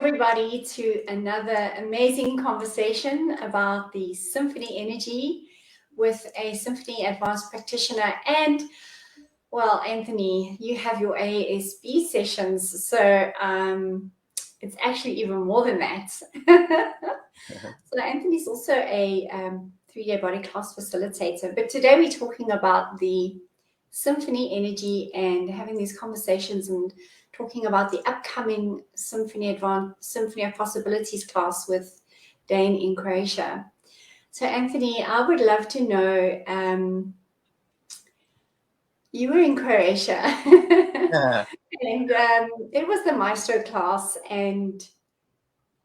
everybody to another amazing conversation about the symphony energy with a symphony advanced practitioner. And well, Anthony, you have your ASB sessions, so it's actually even more than that. So Anthony's also a 3-day body class facilitator, but today we're talking about the symphony energy and having these conversations and talking about the upcoming Symphony of Possibilities class with Dane in Croatia. So Anthony, I would love to know, you were in Croatia and it was the maestro class, and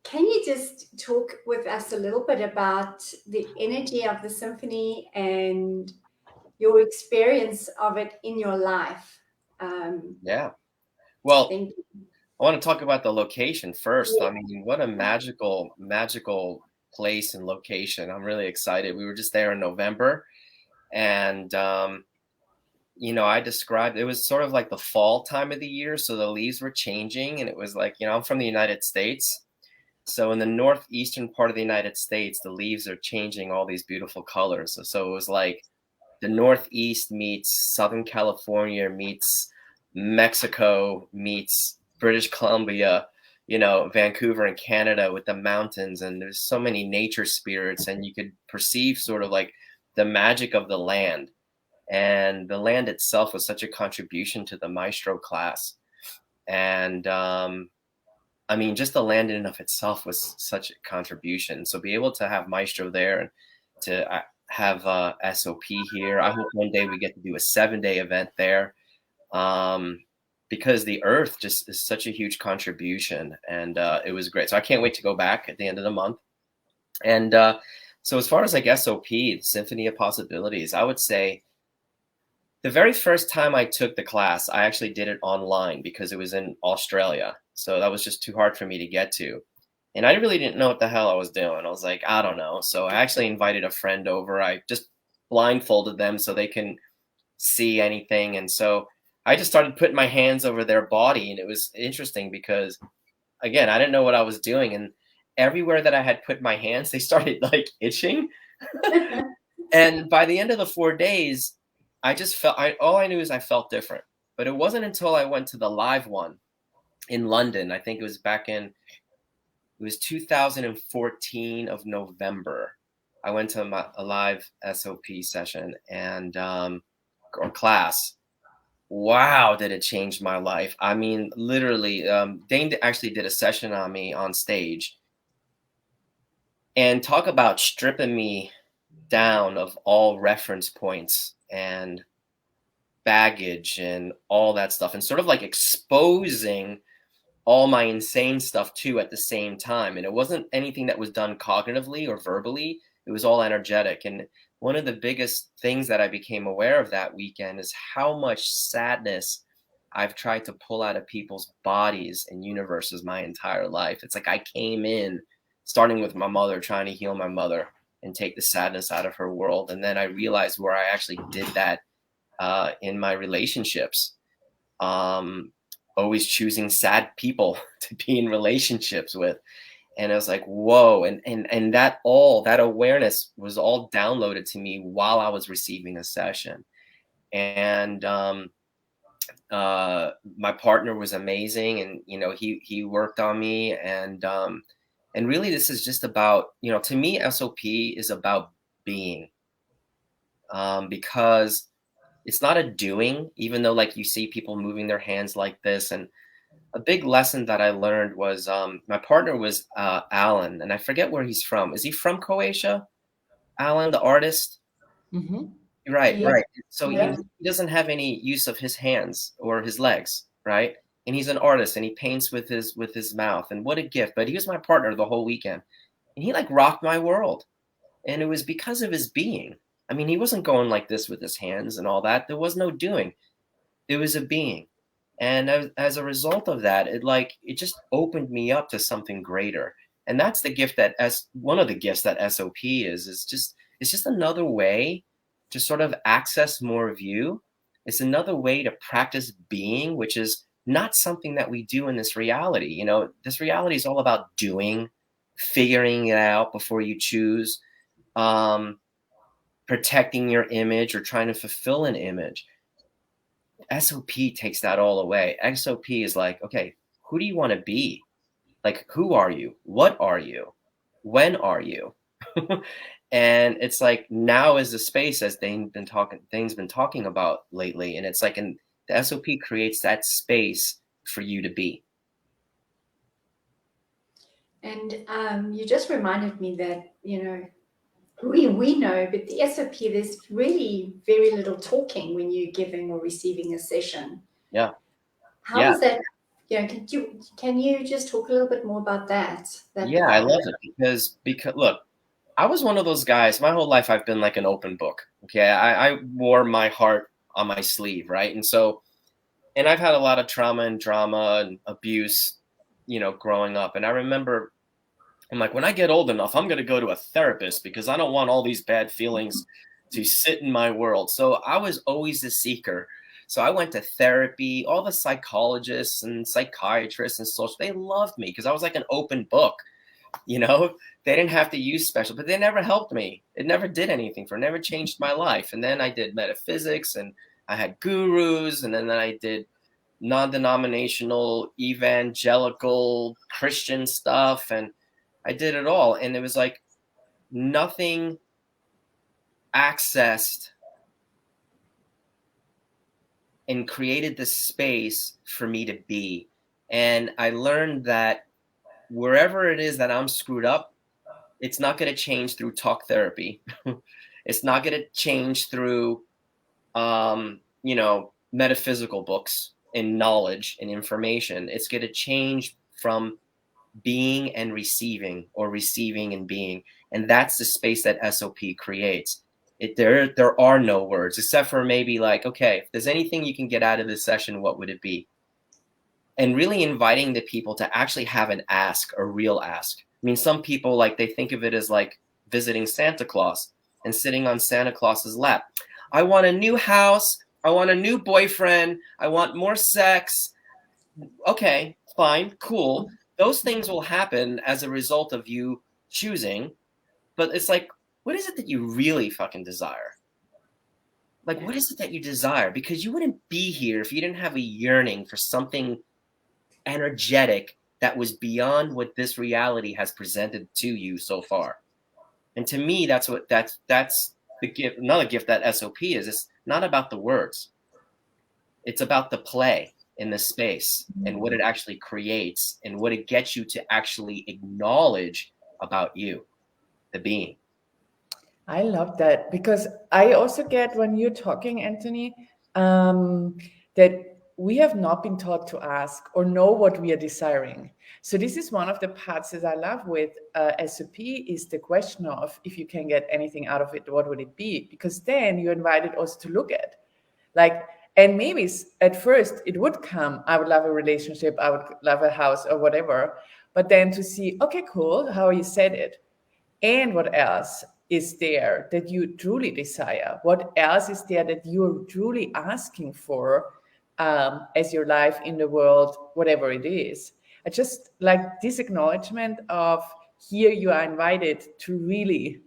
can you just talk with us a little bit about the energy of the symphony and your experience of it in your life? Yeah. Well, Thank you. I want to talk about the location first. Yeah. I mean, what a magical place and location. I'm really excited. We were just there in November, and I described it was sort of like the fall time of the year, so the leaves were changing, and it was like, I'm from the United States. So in the northeastern part of the United States, the leaves are changing all these beautiful colors. So it was like the Northeast meets Southern California meets Mexico meets British Columbia, Vancouver and Canada with the mountains. And there's so many nature spirits, and you could perceive sort of like the magic of the land. And the land itself was such a contribution to the maestro class. And I mean, just the land in and of itself was such a contribution. So be able to have maestro there and to have SOP here. I hope one day we get to do a 7-day event there, because the earth just is such a huge contribution, and it was great. So I can't wait to go back at the end of the month. And so as far as like SOP, Symphony of Possibilities, I would say the very first time I took the class, I actually did it online because it was in Australia. So that was just too hard for me to get to. And I really didn't know what the hell I was doing. I was like, I don't know. So I actually invited a friend over. I just blindfolded them so they can see anything. And so I just started putting my hands over their body. And it was interesting because, again, I didn't know what I was doing. And everywhere that I had put my hands, they started like itching. And by the end of the 4 days, I just felt, all I knew is I felt different. But it wasn't until I went to the live one in London. I think it was it was 2014 of November. I went to a live SOP session and or class. Wow, did it change my life. I mean, literally, Dane actually did a session on me on stage. And talk about stripping me down of all reference points and baggage and all that stuff, and sort of like exposing all my insane stuff too at the same time. And it wasn't anything that was done cognitively or verbally. It was all energetic. And one of the biggest things that I became aware of that weekend is how much sadness I've tried to pull out of people's bodies and universes my entire life. It's like I came in starting with my mother, trying to heal my mother and take the sadness out of her world. And then I realized where I actually did that in my relationships. Always choosing sad people to be in relationships with. And I was like, whoa. And that awareness was all downloaded to me while I was receiving a session. And my partner was amazing. And, he worked on me. And really, this is just about, to me, SOP is about being, because it's not a doing, even though like you see people moving their hands like this. And a big lesson that I learned was my partner was Alan, and I forget where he's from. Is he from Croatia? Alan, the artist? Mm-hmm. Right, Yeah. right. So Yeah. he doesn't have any use of his hands or his legs, right? And he's an artist, and he paints with his mouth. And what a gift! But he was my partner the whole weekend, and he like rocked my world. And it was because of his being. I mean, he wasn't going like this with his hands and all that. There was no doing. It was a being. And as a result of that, it just opened me up to something greater. And that's the gift one of the gifts that SOP is it's just another way to sort of access more of you. It's another way to practice being, which is not something that we do in this reality. You know, this reality is all about doing, figuring it out before you choose, um, protecting your image or trying to fulfill an image. SOP takes that all away. SOP is like, okay, who do you want to be? Like, who are you? What are you? When are you? And it's like, now is the space, as Dane's been talking about lately. And it's like, and the SOP creates that space for you to be. And you just reminded me that, you know, we know, but the SOP, there's really very little talking when you're giving or receiving a session. Yeah. How Yeah. is that? You know, can you just talk a little bit more about that? That Yeah. I part. love it because look, I was one of those guys. My whole life, I've been like an open book. Okay. I wore my heart on my sleeve. Right. And I've had a lot of trauma and drama and abuse, you know, growing up. And I remember, I'm like, when I get old enough, I'm going to go to a therapist because I don't want all these bad feelings to sit in my world. So I was always a seeker. So I went to therapy. All the psychologists and psychiatrists and social, they loved me because I was like an open book. You know, they didn't have to use special, but they never helped me. It never did anything never changed my life. And then I did metaphysics, and I had gurus, and then I did non-denominational evangelical Christian stuff, and I did it all. And it was like nothing accessed and created the space for me to be. And I learned that wherever it is that I'm screwed up, it's not going to change through talk therapy. It's not going to change through, you know, metaphysical books and knowledge and information. It's going to change from being and receiving, or receiving and being. And that's the space that SOP creates. There are no words except for maybe like, okay, if there's anything you can get out of this session, what would it be? And really inviting the people to actually have an ask, a real ask. I mean, some people, like, they think of it as like visiting Santa Claus and sitting on Santa Claus's lap. I want a new house. I want a new boyfriend. I want more sex. Okay, fine, cool. Those things will happen as a result of you choosing. But it's like, what is it that you really fucking desire? Like, what is it that you desire? Because you wouldn't be here if you didn't have a yearning for something energetic that was beyond what this reality has presented to you so far. And to me, that's the gift. Another gift that SOP is. It's not about the words. It's about the play in the space and what it actually creates and what it gets you to actually acknowledge about you, the being. I love that, because I also get, when you're talking, Anthony, that we have not been taught to ask or know what we are desiring. So this is one of the parts that I love with SOP, is the question of, if you can get anything out of it, what would it be? Because then you're invited also to look at, like, and maybe at first it would come, I would love a relationship, I would love a house or whatever, but then to see, okay, cool, how you said it, and what else is there that you truly desire? What else is there that you're truly asking for as your life in the world, whatever it is? I just like this acknowledgement of, here you are invited to really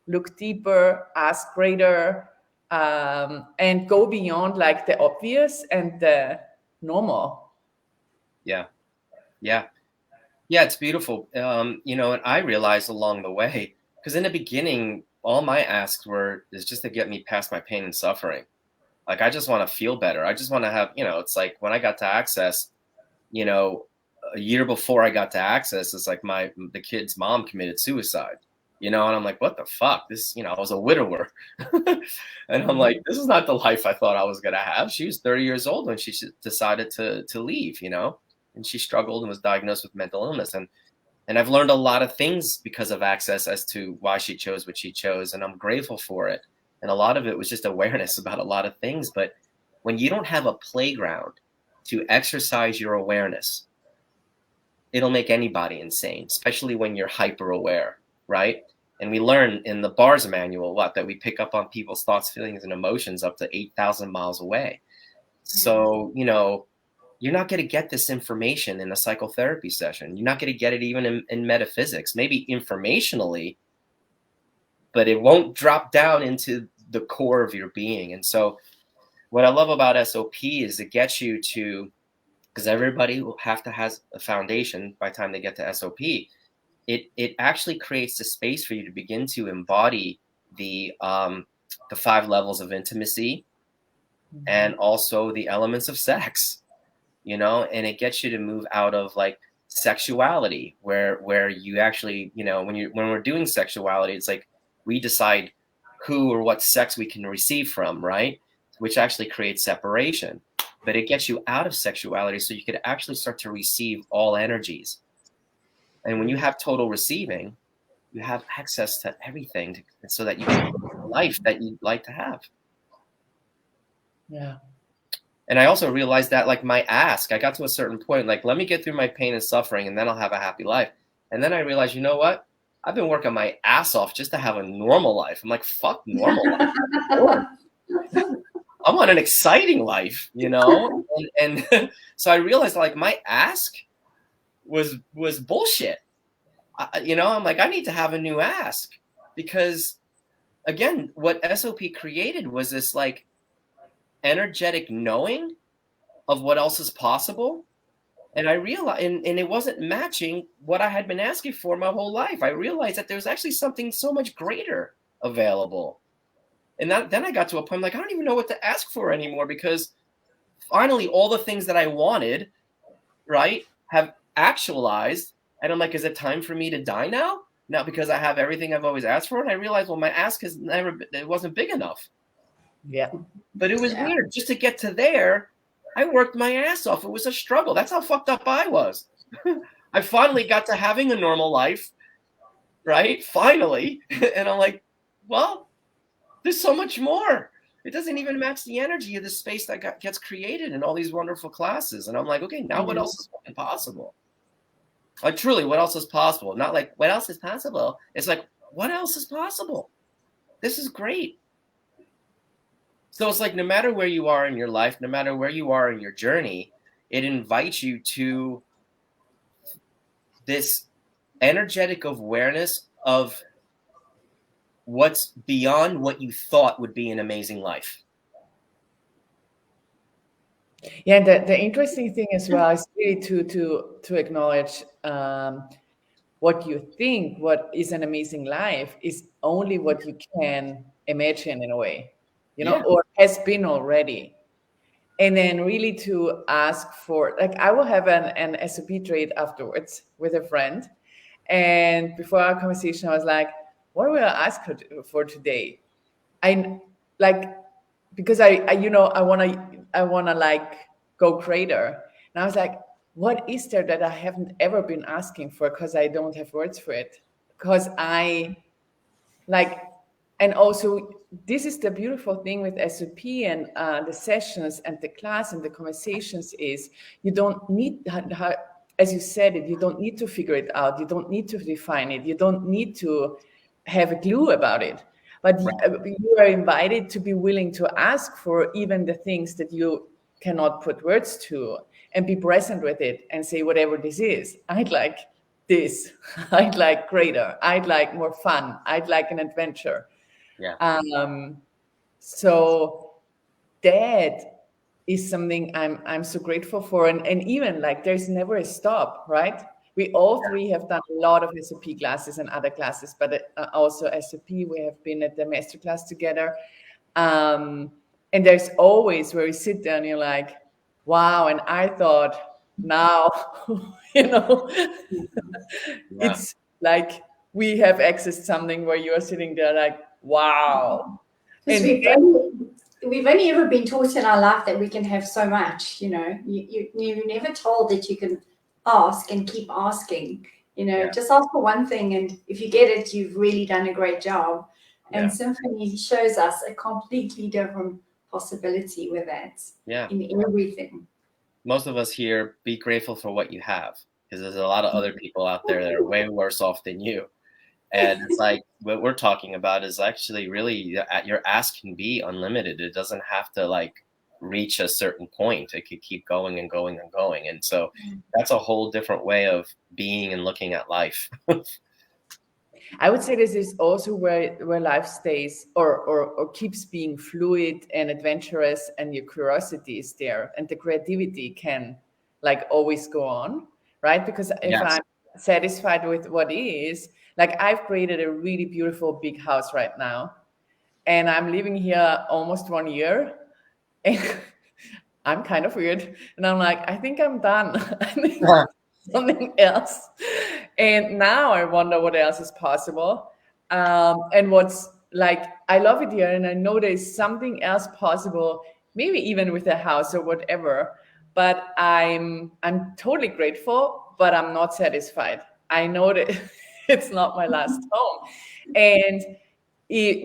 look deeper, ask greater, and go beyond like the obvious and the normal. Yeah. It's beautiful. You know, and I realized along the way, because in the beginning, all my asks is just to get me past my pain and suffering. Like, I just want to feel better. I just want to have, you know, it's like when I got to Access, you know, a year before I got to Access, it's like the kid's mom committed suicide, you know, and I'm like, what the fuck? This, you know, I was a widower. And I'm like, this is not the life I thought I was going to have. She was 30 years old when she decided to leave, you know, and she struggled and was diagnosed with mental illness. And I've learned a lot of things because of Access as to why she chose what she chose. And I'm grateful for it. And a lot of it was just awareness about a lot of things. But when you don't have a playground to exercise your awareness, it'll make anybody insane, especially when you're hyper aware, right? And we learn in the BARS manual that we pick up on people's thoughts, feelings, and emotions up to 8,000 miles away. So, you know, you're not going to get this information in a psychotherapy session. You're not going to get it even in metaphysics, maybe informationally, but it won't drop down into the core of your being. And so what I love about SOP is it gets you to, because everybody will have to has a foundation by the time they get to SOP. It actually creates the space for you to begin to embody the 5 levels of intimacy, and also the elements of sex, you know, and it gets you to move out of like sexuality, where you actually, you know, when we're doing sexuality, it's like we decide who or what sex we can receive from, right? Which actually creates separation. But it gets you out of sexuality so you could actually start to receive all energies. And when you have total receiving, you have access to everything so that you can live the life that you'd like to have. Yeah. And I also realized that, like, my ask, I got to a certain point, like, let me get through my pain and suffering, and then I'll have a happy life. And then I realized, you know what? I've been working my ass off just to have a normal life. I'm like, fuck normal life. I'm on an exciting life, you know? And so I realized, like, my ask was bullshit. You know, I'm like, I need to have a new ask, because, again, what SOP created was this, like, energetic knowing of what else is possible. And I realized, and it wasn't matching what I had been asking for my whole life. I realized that there's actually something so much greater available. And then I got to a point like, I don't even know what to ask for anymore, because finally all the things that I wanted, right, have actualized. And I'm like, is it time for me to die now? Now, because I have everything I've always asked for. And I realized, well, my ask has never, it wasn't big enough. Yeah. But it was weird. Just to get to there, I worked my ass off. It was a struggle. That's how fucked up I was. I finally got to having a normal life, right? Finally. And I'm like, well, there's so much more. It doesn't even match the energy of the space that gets created in all these wonderful classes. And I'm like, okay, now what else is possible? Like, truly, what else is possible? Not like, what else is possible? It's like, what else is possible? This is great. So it's like, no matter where you are in your life, no matter where you are in your journey, it invites you to this energetic awareness of what's beyond what you thought would be an amazing life. Yeah, the interesting thing as well is really to acknowledge what you think, what is an amazing life, is only what you can imagine in a way, you know, or has been already. And then really to ask for, like, I will have an SOP trade afterwards with a friend. And before our conversation, I was like, what will I ask her for today? I like, because I you know, I want to like go greater. And I was like, what is there that I haven't ever been asking for? Because I don't have words for it. Because I like, and also this is the beautiful thing with SOP and the sessions and the class and the conversations is you don't need, as you said it, you don't need to figure it out. You don't need to define it. You don't need to have a clue about it. But you are invited to be willing to ask for even the things that you cannot put words to, and be present with it and say, whatever this is, I'd like this. I'd like greater. I'd like more fun. I'd like an adventure. Yeah. So that is something I'm so grateful for. And even like, there's never a stop, right? We all three have done a lot of SOP classes and other classes, but also SOP, we have been at the masterclass together. And there's always where you sit there and you're like, wow. And I thought now, you know, it's like we have accessed something where you are sitting there like, wow. Because we've only ever been taught in our life that we can have so much, you know. You're never told that you can ask and keep asking, you know. Just ask for one thing, and if you get it, you've really done a great job. And Symphony shows us a completely different possibility with that in everything. Most of us here, be grateful for what you have, because there's a lot of other people out there that are way worse off than you. And it's like, what we're talking about is actually really, your ask can be unlimited. It doesn't have to like reach a certain point. It could keep going and going and going. And so that's a whole different way of being and looking at life. I would say this is also where life stays or keeps being fluid and adventurous, and your curiosity is there, and the creativity can like always go on, right? Because if Yes. I'm satisfied with what is, like I've created a really beautiful big house right now, and I'm living here almost 1 year, and I'm kind of weird, and I'm like, I think I'm done. I think something else. And now I wonder what else is possible. And what's like, I love it here, and I know there's something else possible, maybe even with a house or whatever. But I'm totally grateful, but I'm not satisfied. I know that it's not my last home. And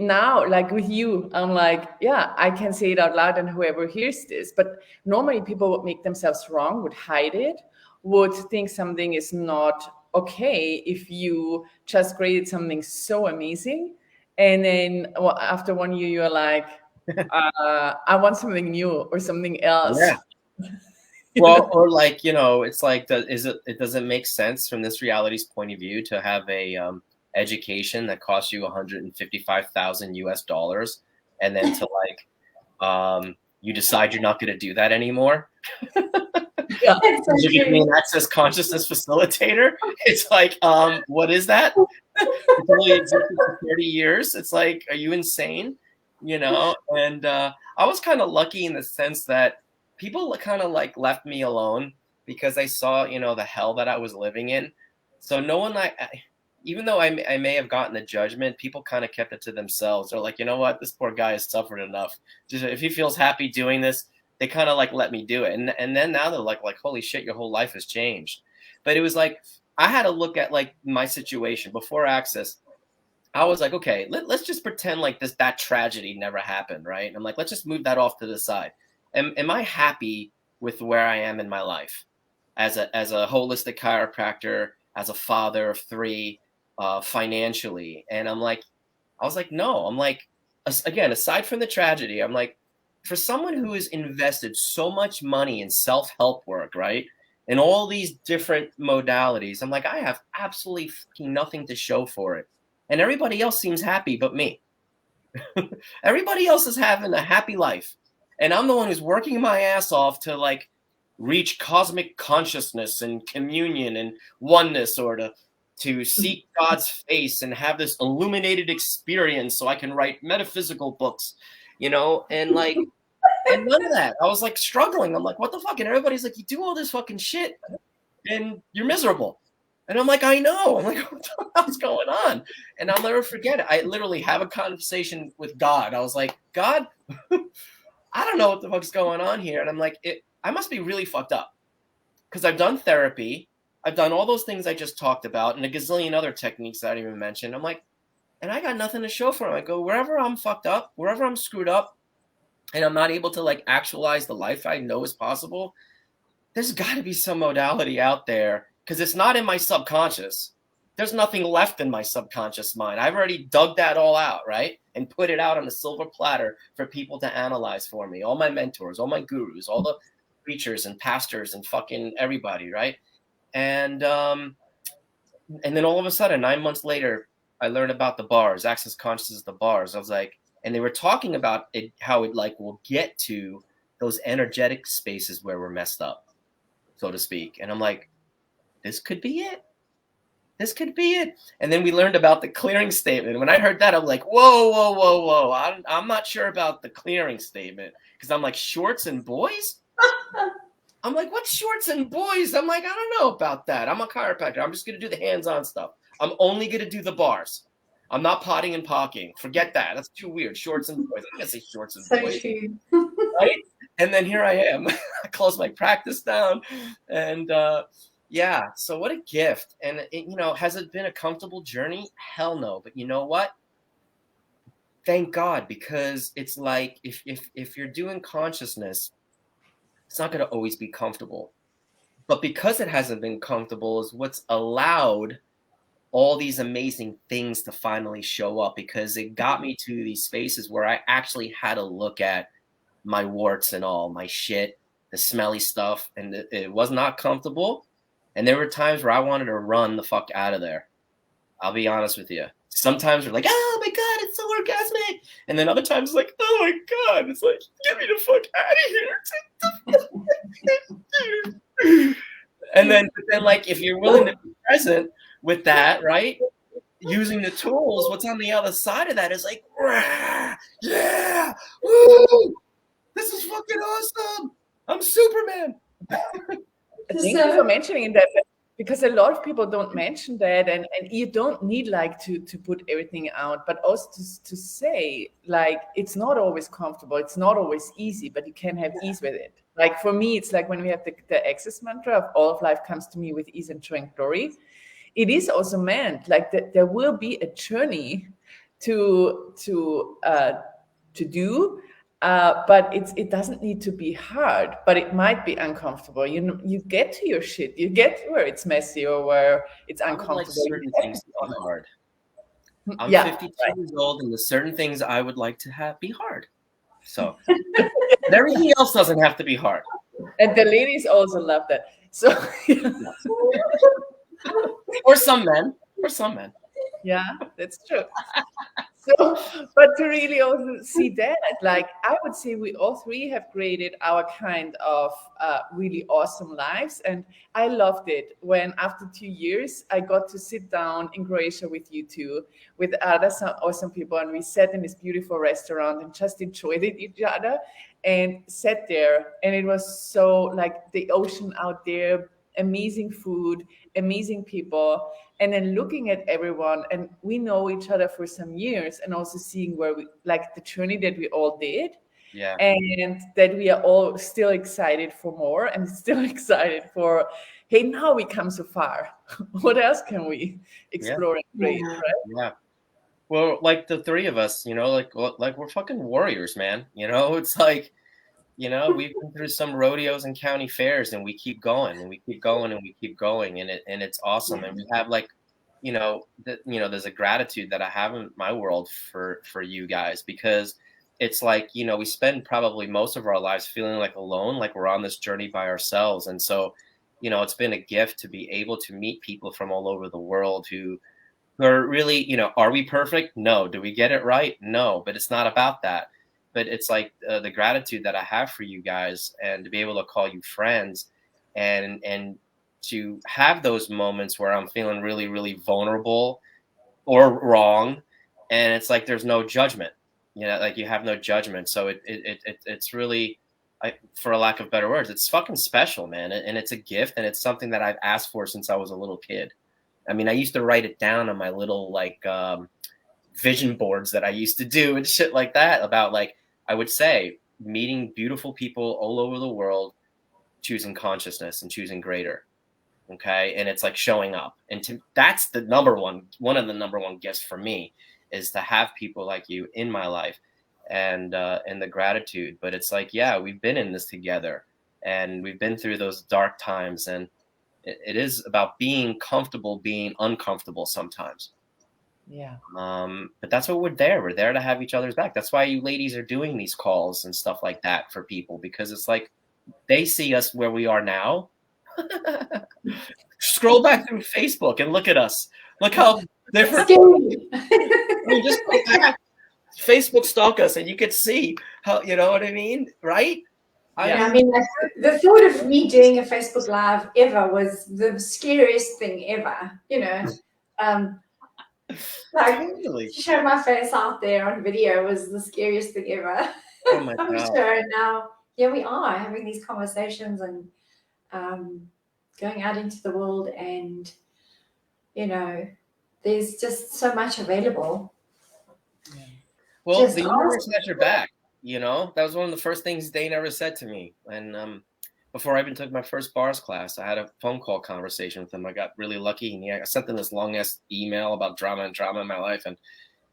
now, like with you, I'm like, yeah, I can say it out loud, and whoever hears this. But normally people would make themselves wrong, would hide it, would think something is not okay if you just created something so amazing, and then after 1 year you're like, I want something new or something else. Yeah. Well, or like, it's like, it doesn't make sense from this reality's point of view to have a education that costs you $155,000 and then to like you decide you're not going to do that anymore. Yeah. You're becoming an access consciousness facilitator. It's like, what is that? It's only existed for 30 years. It's like, are you insane? And I was kind of lucky in the sense that people kind of like left me alone because I saw, the hell that I was living in. So no one, even though I may have gotten the judgment, people kind of kept it to themselves. They're like, you know what, this poor guy has suffered enough. Just if he feels happy doing this, they kind of like let me do it. And then now they're like, holy shit, your whole life has changed. But it was like, I had to look at like my situation before Access. I was like, okay, let's just pretend like that tragedy never happened, right? And I'm like, let's just move that off to the side. Am I happy with where I am in my life as a holistic chiropractor, as a father of 3, financially? And I was like, no. I'm like, again, aside from the tragedy, I'm like, for someone who has invested so much money in self-help work, right? And all these different modalities, I'm like, I have absolutely fucking nothing to show for it. And everybody else seems happy but me. Everybody else is having a happy life. And I'm the one who's working my ass off to like reach cosmic consciousness and communion and oneness, or to seek God's face and have this illuminated experience so I can write metaphysical books, and like, and none of that. I was like struggling. I'm like, what the fuck? And everybody's like, you do all this fucking shit and you're miserable. And I'm like, I know. I'm like, what the hell's going on? And I'll never forget it. I literally have a conversation with God. I was like, God, I don't know what the fuck's going on here. And I'm like, I must be really fucked up because I've done therapy. I've done all those things I just talked about and a gazillion other techniques that I didn't even mention. I'm like, and I got nothing to show for it. I go, wherever I'm fucked up, wherever I'm screwed up, and I'm not able to like actualize the life I know is possible, there's got to be some modality out there, because it's not in my subconscious. There's nothing left in my subconscious mind. I've already dug that all out, right? And put it out on a silver platter for people to analyze for me. All my mentors, all my gurus, all the preachers and pastors and fucking everybody, right? And then all of a sudden, 9 months later, I learned about the bars, access consciousness, the bars. I was like, and they were talking about it, how it like will get to those energetic spaces where we're messed up, so to speak. And I'm like, this could be it. This could be it. And then we learned about the clearing statement. When I heard that, I'm like, whoa. I'm not sure about the clearing statement, because I'm like, shorts and boys? I'm like, what's shorts and boys? I'm like, I don't know about that. I'm a chiropractor. I'm just going to do the hands-on stuff. I'm only going to do the bars. I'm not potting and pocking. Forget that. That's too weird. Shorts and boys. I can't say shorts and boys. True. Right? And then here I am. I closed my practice down. And yeah, so what a gift. And, has it been a comfortable journey? Hell no. But you know what? Thank God, because it's like if you're doing consciousness, it's not going to always be comfortable. But because it hasn't been comfortable is what's allowed all these amazing things to finally show up, because it got me to these spaces where I actually had to look at my warts and all, my shit, the smelly stuff, and it was not comfortable. And there were times where I wanted to run the fuck out of there. I'll be honest with you. Sometimes we're like, oh my God, it's so orgasmic. And then other times it's like, oh my God, it's like, get me the fuck out of here. And then like, if you're willing to be present with that, right? Using the tools, what's on the other side of that is like, yeah, woo, this is fucking awesome. I'm Superman. Thank you for mentioning that, because a lot of people don't mention that, and you don't need like to put everything out, but also to say like it's not always comfortable, it's not always easy, but you can have ease with it. Like for me, it's like when we have the access mantra of all of life comes to me with ease and joy and glory. It is also meant like that there will be a journey to do. But it doesn't need to be hard, but it might be uncomfortable. You get to your shit, you get where it's messy or where it's uncomfortable. Like certain things be hard. I'm 52 years old, and there's certain things I would like to have be hard. So everything else doesn't have to be hard. And the ladies also love that. So or some men. Yeah, that's true. So, but to really also see that, like I would say we all three have created our kind of really awesome lives. And I loved it when after 2 years, I got to sit down in Croatia with you two, with other some awesome people. And we sat in this beautiful restaurant and just enjoyed it each other and sat there. And it was so like the ocean out there, amazing food, amazing people. And then looking at everyone, and we know each other for some years, and also seeing where we like the journey that we all did, and that we are all still excited for more, and still excited for, hey, now we come so far. What else can we explore and create, right? Yeah. Well, like the three of us, like we're fucking warriors, man. It's like, we've been through some rodeos and county fairs, and we keep going and we keep going and we keep going, and it's awesome. And we have like, there's a gratitude that I have in my world for you guys, because it's like, we spend probably most of our lives feeling like alone, like we're on this journey by ourselves. And so, it's been a gift to be able to meet people from all over the world who are really, are we perfect? No. Do we get it right? No, but it's not about that. But it's like the gratitude that I have for you guys, and to be able to call you friends, and to have those moments where I'm feeling really, really vulnerable or wrong. And it's like, there's no judgment, like you have no judgment. So it's really, for a lack of better words, it's fucking special, man. And it's a gift, and it's something that I've asked for since I was a little kid. I mean, I used to write it down on my little like vision boards that I used to do and shit like that, about like, I would say meeting beautiful people all over the world, choosing consciousness and choosing greater. Okay. And it's like showing up. And that's the one of the number one gifts for me, is to have people like you in my life, and the gratitude. But it's like, yeah, we've been in this together, and we've been through those dark times, and it is about being comfortable, being uncomfortable sometimes. Yeah. But that's what we're there. We're there to have each other's back. That's why you ladies are doing these calls and stuff like that for people, because it's like they see us where we are now. Scroll back through Facebook and look at us. Look how different. I mean, just go back, Facebook stalk us, and you could see how, you know what I mean, right? I mean, the thought of me doing a Facebook Live ever was the scariest thing ever. Like, to show my face out there on video was the scariest thing ever. Oh my God. I'm sure now, we are having these conversations and going out into the world, and there's just so much available. Well, the universe has your back. That was one of the first things Dane ever said to me. And before I even took my first bars class, I had a phone call conversation with him. I got really lucky, and I sent him this long ass email about drama in my life. And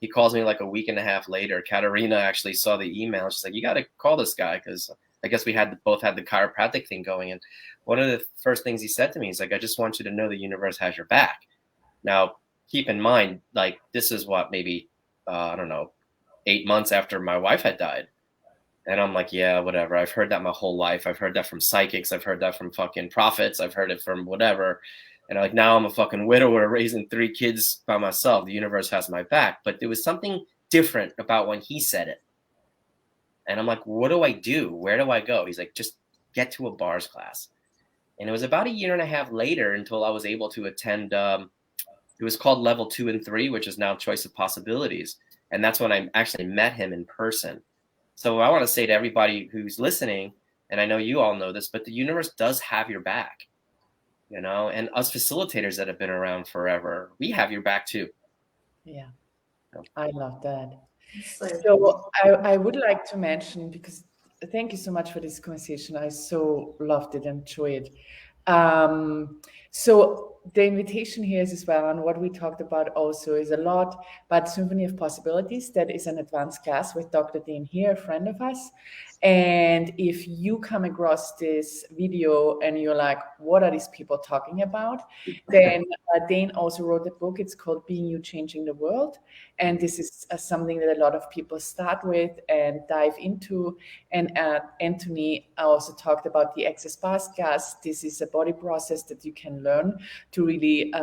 he calls me like a week and a half later. Katerina actually saw the email. She's like, "You got to call this guy," because I guess we both had the chiropractic thing going. And one of the first things he said to me is like, "I just want you to know the universe has your back." Now, keep in mind, like, this is what, maybe, I don't know, 8 months after my wife had died. And I'm like, yeah, whatever. I've heard that my whole life. I've heard that from psychics. I've heard that from fucking prophets. I've heard it from whatever. And like, now I'm a fucking widower raising 3 kids by myself. The universe has my back. But there was something different about when he said it. And I'm like, what do I do? Where do I go? He's like, just get to a bars class. And it was about 1.5 years later until I was able to attend. It was called Level 2 and 3, which is now Choice of Possibilities. And that's when I actually met him in person. So I want to say to everybody who's listening, and I know you all know this, but the universe does have your back, you know, and us facilitators that have been around forever, we have your back too. Yeah, I love that. So So I would like to mention, because thank you so much for this conversation. I so loved it and enjoyed it. So the invitation here is as well, and what we talked about also is a lot about Symphony of Possibilities. That is an advanced class with Dr. Dean here, a friend of us. And if you come across this video and you're like, what are these people talking about? Then Dane also wrote a book. It's called Being You, Changing the World. And this is something that a lot of people start with and dive into. And Anthony also talked about the Access Pass class. This is a body process that you can learn to really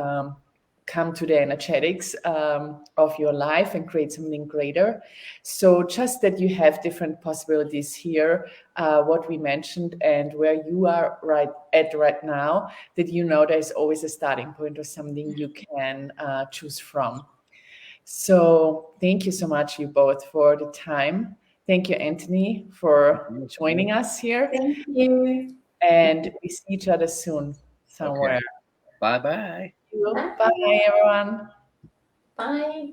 come to the energetics of your life and create something greater. So just that you have different possibilities here, what we mentioned and where you are right now, that you know there's always a starting point or something you can choose from. So thank you so much, you both, for the time. Thank you, Anthony, for joining us here. thank you. And we see each other soon somewhere. Okay. Bye-bye. Bye, everyone. Bye.